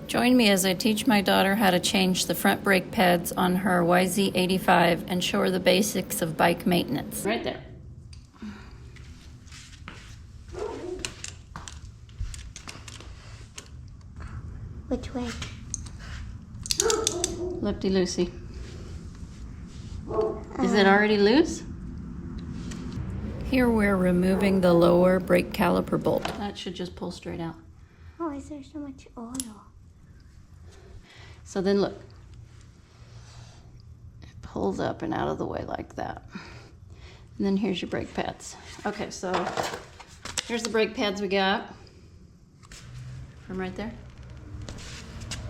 Join me as I teach my daughter how to change the front brake pads on her YZ85 and show her the basics of bike maintenance. Right there. Which way? Lefty-loosey. Is it already loose? Here we're removing the lower brake caliper bolt. That should just pull straight out. Oh, is there so much oil? So then look. It pulls up and out of the way like that. And then here's your brake pads. Okay, so here's the brake pads we got. From right there.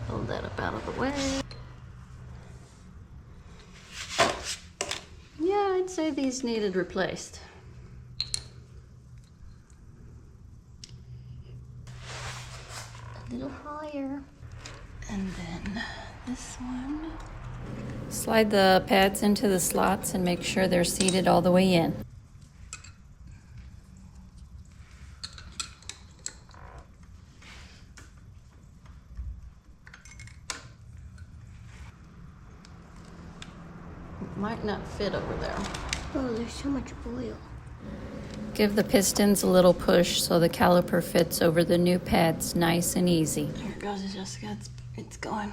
Hold that up out of the way. Yeah, I'd say these needed replaced. A little higher. And then this one. Slide the pads into the slots and make sure they're seated all the way in. Might not fit over there. Oh, there's so much oil. Give the pistons a little push so the caliper fits over the new pads nice and easy. Here it goes, Jessica. It's going.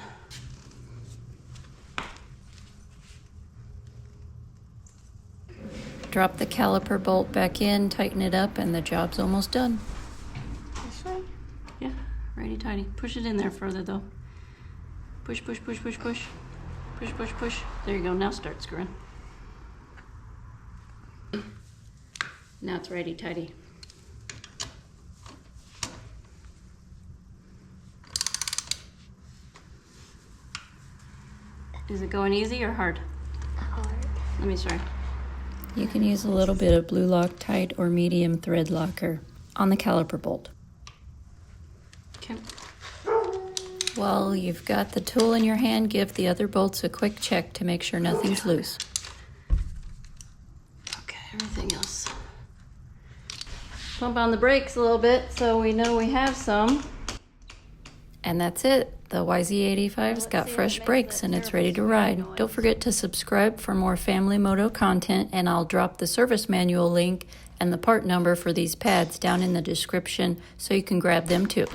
Drop the caliper bolt back in, tighten it up, and the job's almost done. This way? Yeah, righty-tighty. Push it in there further, though. Push, push, push, push, push. Push, push, push. There you go. Now start screwing. Now it's righty-tighty. Is it going easy or hard? Hard. Let me try. You can use a little bit of blue Loctite or medium thread locker on the caliper bolt. Okay. While you've got the tool in your hand, give the other bolts a quick check to make sure nothing's loose. Okay, everything else. Pump on the brakes a little bit so we know we have some. And that's it. The YZ85's got fresh brakes and it's ready to ride. Don't forget to subscribe for more family moto content, and I'll drop the service manual link and the part number for these pads down in the description so you can grab them too.